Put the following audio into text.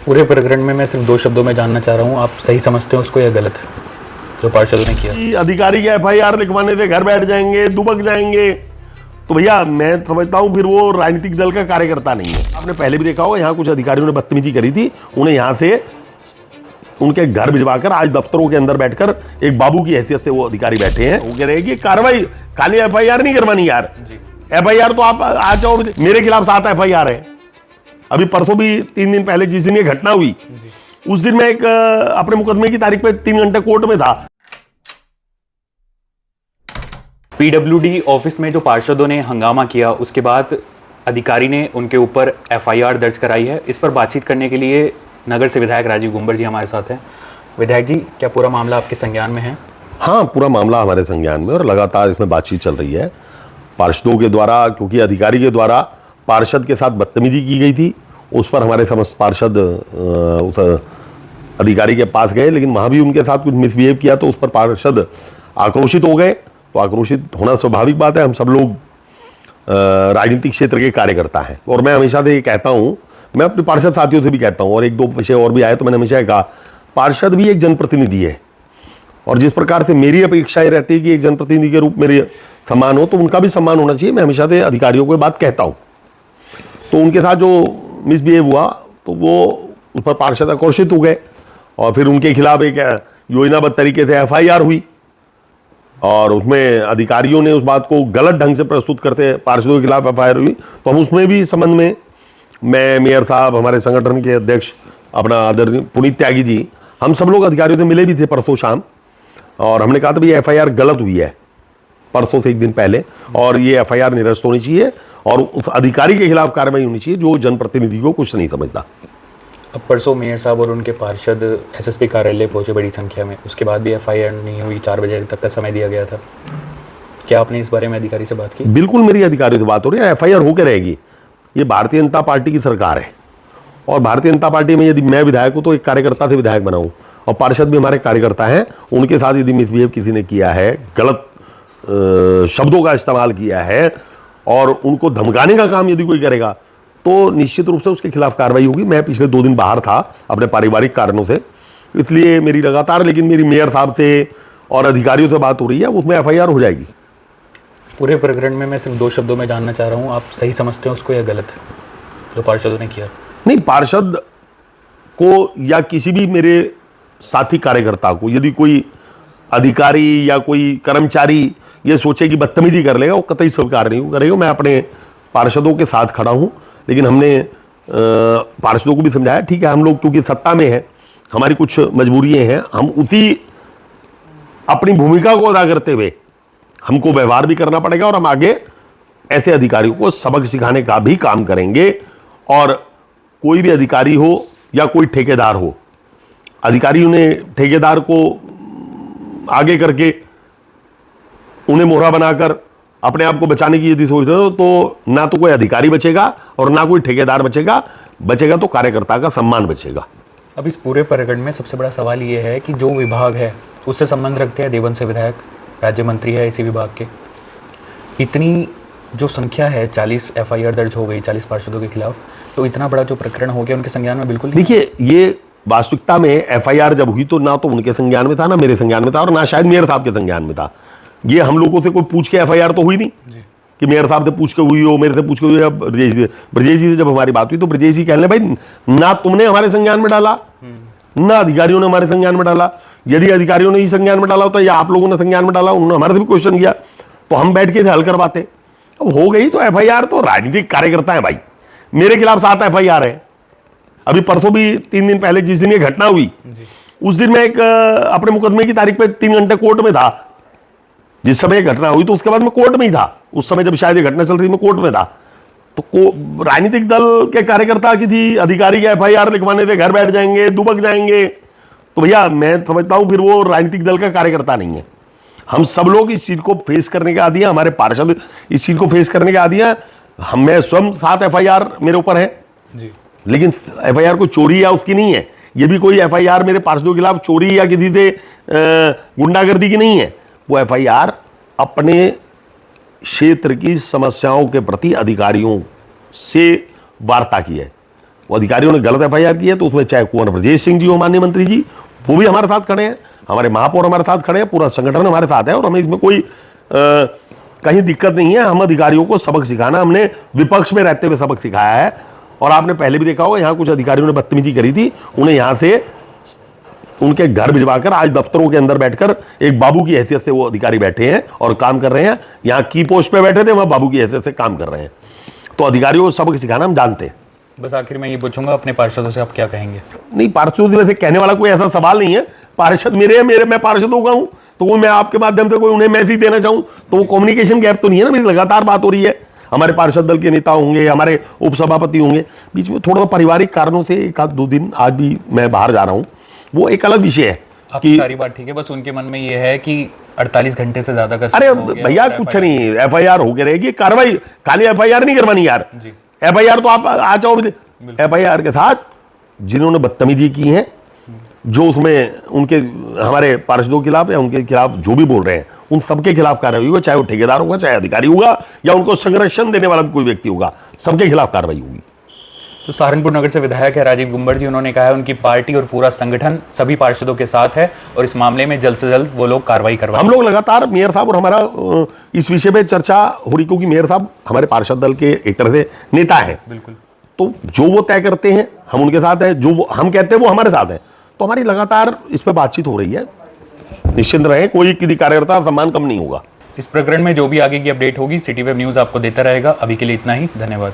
पूरे प्रकरण में मैं सिर्फ 2 शब्दों में जानना चाह रहा हूँ, आप सही समझते हो उसको या गलत, जो पार्षदों ने किया? अधिकारी के एफआईआर लिखवाने से घर बैठ जाएंगे, दुबक जाएंगे, तो भैया मैं समझता हूँ फिर वो राजनीतिक दल का कार्यकर्ता नहीं है। आपने पहले भी देखा होगा, यहाँ कुछ अधिकारियों ने बदतमीजी करी थी, उन्हें यहाँ से उनके घर भिजवाकर आज दफ्तरों के अंदर बैठकर एक बाबू की हैसियत से वो अधिकारी बैठे हैं। वो कह रहे हैं कि कार्रवाई, खाली एफआईआर नहीं करवानी यार, एफआईआर तो आप आज और मेरे खिलाफ 7 एफआईआर है। अभी परसों भी 3 दिन पहले जिस दिन ये घटना हुई उस दिन मैं एक अपने मुकदमे की तारीख पे 3 घंटे कोर्ट में था। पीडब्ल्यूडी ऑफिस में जो पार्षदों ने हंगामा किया, उसके बाद अधिकारी ने उनके ऊपर एफआईआर दर्ज कराई है। इस पर बातचीत करने के लिए नगर से विधायक राजीव गुंबर जी हमारे साथ हैं। विधायक जी, क्या पूरा मामला आपके संज्ञान में है? हाँ, पूरा मामला हमारे संज्ञान में और लगातार इसमें बातचीत चल रही है पार्षदों के द्वारा, क्योंकि अधिकारी के द्वारा पार्षद के साथ बदतमीजी की गई थी। उस पर हमारे समस्त पार्षद उस अधिकारी के पास गए, लेकिन वहाँ भी उनके साथ कुछ मिसबिहेव किया, तो उस पर पार्षद आक्रोशित हो गए। तो आक्रोशित होना स्वाभाविक बात है, हम सब लोग राजनीतिक क्षेत्र के कार्यकर्ता हैं। और मैं हमेशा से ये कहता हूँ, मैं अपने पार्षद साथियों से भी कहता हूँ, और 1-2 विषय और भी आए तो मैंने हमेशा कहा, पार्षद भी एक जनप्रतिनिधि है, और जिस प्रकार से मेरी अपेक्षाएं रहती है कि एक जनप्रतिनिधि के रूप मेरे सम्मान हो, तो उनका भी सम्मान होना चाहिए। मैं हमेशा से अधिकारियों को ये बात कहता हूँ। तो उनके साथ जो मिसबिहेव हुआ, तो वो उस पर पार्षद आक्रोशित हो गए, और फिर उनके खिलाफ एक योजनाबद्ध तरीके से एफआईआर हुई, और उसमें अधिकारियों ने उस बात को गलत ढंग से प्रस्तुत करते पार्षदों के खिलाफ एफआईआर हुई। तो हम उसमें भी संबंध में मैं, मेयर साहब, हमारे संगठन के अध्यक्ष अपना आदरणीय पुनीत त्यागी जी, हम सब लोग अधिकारियों से मिले भी थे परसों शाम, और हमने कहा था भाई एफआईआर गलत हुई है परसों से 1 दिन पहले, और ये एफआईआर निरस्त होनी चाहिए, और उस अधिकारी के खिलाफ कार्रवाई होनी चाहिए जो जनप्रतिनिधि को कुछ नहीं समझता। अब परसों मेयर साहब और उनके पार्षद एसएसपी कार्यालय पहुंचे बड़ी संख्या में, उसके बाद भी एफआईआर नहीं हुई, 4 बजे तक का समय दिया गया था। क्या आपने इस बारे में अधिकारी से बात की? बिल्कुल, मेरी अधिकारियों से बात हो रही है, एफआईआर होकर रहेगी। ये भारतीय जनता पार्टी की सरकार है, और भारतीय जनता पार्टी में यदि मैं विधायक हूं तो एक कार्यकर्ता से विधायक बनाऊं, और पार्षद भी हमारे कार्यकर्ता हैं। उनके साथ यदि मिसबिहेव किसी ने किया है, गलत शब्दों का इस्तेमाल किया है, और उनको धमकाने का काम यदि कोई करेगा, तो निश्चित रूप से उसके खिलाफ कार्रवाई होगी। मैं पिछले 2 दिन बाहर था अपने पारिवारिक कारणों से, इसलिए मेरी लगातार, लेकिन मेरी मेयर साहब से और अधिकारियों से बात हो रही है, उसमें एफआईआर हो जाएगी। पूरे प्रकरण में मैं सिर्फ 2 शब्दों में जानना चाह रहा हूँ, आप सही समझते हो उसको या गलत, जो पार्षदों ने किया? नहीं, पार्षद को या किसी भी मेरे साथी कार्यकर्ता को यदि कोई अधिकारी या कोई कर्मचारी ये सोचे कि बदतमीजी कर लेगा, वो कतई स्वीकार नहीं करेगा। मैं अपने पार्षदों के साथ खड़ा हूं, लेकिन हमने पार्षदों को भी समझाया, ठीक है, हम लोग क्योंकि सत्ता में हैं, हमारी कुछ मजबूरियां हैं, हम उसी अपनी भूमिका को अदा करते हुए हमको व्यवहार भी करना पड़ेगा, और हम आगे ऐसे अधिकारियों को सबक सिखाने का भी काम करेंगे। और कोई भी अधिकारी हो या कोई ठेकेदार हो, अधिकारियों ने ठेकेदार को आगे करके उन्हें मोहरा बनाकर अपने आप को बचाने की यदि सोच रहे हो, तो ना तो कोई अधिकारी बचेगा और ना कोई ठेकेदार बचेगा तो कार्यकर्ता का सम्मान बचेगा। अब इस पूरे प्रकरण में सबसे बड़ा सवाल ये है कि जो विभाग है उससे संबंध रखते हैं देवंश विधायक, राज्य मंत्री है इसी विभाग के, इतनी जो संख्या है 40 एफआईआर दर्ज हो गई 40 पार्षदों के खिलाफ, तो इतना बड़ा जो प्रकरण हो गया उनके संज्ञान में बिल्कुल नहीं। देखिए, ये वास्तविकता में एफआईआर जब हुई तो ना तो उनके संज्ञान में था, ना मेरे संज्ञान में था, और ना शायद मेयर साहब के संज्ञान में था। ये हम लोगों से कोई पूछ के एफआईआर तो हुई नहीं कि मेयर साहब से पूछ के हुई हो, मेरे से पूछ के हुई। अब ब्रजेश जी से जब हमारी बात हुई तो ब्रजेश जी कहने भाई, ना तुमने हमारे संज्ञान में डाला, ना अधिकारियों ने हमारे संज्ञान में डाला। यदि अधिकारियों ने ही संज्ञान में डाला होता या आप लोगों ने संज्ञान में डाला, उन्होंने हमारे से भी क्वेश्चन किया, तो हम बैठ के हल करवाते। अब हो गई तो एफआईआर, तो राजनीतिक कार्यकर्ता है भाई, मेरे खिलाफ 7 एफआईआर है। अभी परसों भी 3 दिन पहले जिस दिन ये घटना हुई उस दिन मैं एक अपने मुकदमे की तारीख पे 3 घंटे कोर्ट में था। जिस समय घटना हुई तो उसके बाद मैं कोर्ट में ही था, उस समय जब शायद ये घटना चल रही मैं कोर्ट में था। तो राजनीतिक दल के कार्यकर्ता की थी, अधिकारी के एफआईआर लिखवाने से घर बैठ जाएंगे, दुबक जाएंगे, तो भैया मैं समझता हूं फिर वो राजनीतिक दल का कार्यकर्ता नहीं है। हम सब लोग इस चीज को फेस करने के आदी हैं, हमारे पार्षद इस चीज को फेस करने के आदी हैं। मैं स्वयं 7 एफआईआर मेरे ऊपर है जी, लेकिन एफआईआर कोई चोरी या उसकी नहीं है। ये भी कोई एफआईआर मेरे पार्षदों के खिलाफ चोरी या किसी से गुंडागर्दी की नहीं है। वो एफआईआर अपने क्षेत्र की समस्याओं के प्रति अधिकारियों से वार्ता की है। वो अधिकारियों ने गलत एफआईआर की है, तो उसमें चाहे कुंवर ब्रजेश सिंह जी हो, माननीय मंत्री जी, वो भी हमारे साथ खड़े हैं, हमारे महापौर हमारे साथ खड़े हैं, पूरा संगठन हमारे साथ है, और हमें इसमें कोई कहीं दिक्कत नहीं है। हम अधिकारियों को सबक सिखाना, हमने विपक्ष में रहते हुए सबक सिखाया है। और आपने पहले भी देखा होगा, यहाँ कुछ अधिकारियों ने बदतमीजी करी थी, उन्हें यहाँ से उनके घर भिजवाकर आज दफ्तरों के अंदर बैठकर एक बाबू की हैसियत से वो अधिकारी बैठे हैं और काम कर रहे हैं। यहाँ की पोस्ट पे बैठे थे, वहां बाबू की हैसियत से काम कर रहे हैं। तो अधिकारियों को सबक सिखाना हम जानते हैं। बस आखिर में ये पूछूंगा, अपने पार्षदों से आप क्या कहेंगे? नहीं, पार्षदों से कहने वाला कोई ऐसा सवाल नहीं है। पार्षद मेरे मैं पार्षदों का हूं, तो वो मैं आपके माध्यम से कोई उन्हें मैसेज देना चाहूं तो वो कम्युनिकेशन गैप तो नहीं है ना। मेरी लगातार बात हो रही है, हमारे पार्षद दल के नेता होंगे, हमारे उपसभापति होंगे, बीच में थोड़ा पारिवारिक कारणों से एक आध दो दिन आज भी मैं बाहर जा रहा हूं, वो एक अलग विषय है। आपकी सारी बात ठीक है, बस उनके मन में ये है कि 48 घंटे से ज्यादा का अरे भैया कुछ नहीं, एफआईआर होके रहेगी, कार्रवाई, खाली एफआईआर नहीं करवानी यार। एफआईआर तो आप आ जाओ, एफआईआर के साथ जिन्होंने बदतमीजी की है, जो उसमें उनके हमारे पार्षदों के खिलाफ या उनके खिलाफ जो भी बोल रहे हैं, उन सबके खिलाफ कार्रवाई होगी, चाहे वो ठेकेदार होगा, चाहे अधिकारी होगा, या उनको संरक्षण देने वाला कोई व्यक्ति होगा, सबके खिलाफ कार्रवाई होगी। तो सहारनपुर नगर से विधायक है राजीव गुंबर जी, उन्होंने कहा है उनकी पार्टी और पूरा संगठन सभी पार्षदों के साथ है और इस मामले में जल्द से जल्द वो लोग कार्रवाई करवाएं। हम लोग लगातार मेयर साहब और हमारा इस विषय पे चर्चा हो रही, क्योंकि मेयर साहब हमारे पार्षद दल के एक तरह से नेता हैं। बिल्कुल। तो जो वो तय करते हैं हम उनके साथ हैं, जो वो हम कहते हैं वो हमारे साथ है। तो हमारी लगातार इस पर बातचीत हो रही है। निश्चिंत रहे, कोई किसी कार्यकर्ता सम्मान कम नहीं होगा। इस प्रकरण में जो भी आगे की अपडेट होगी सिटी वेब न्यूज़ आपको देता रहेगा। अभी के लिए इतना ही, धन्यवाद।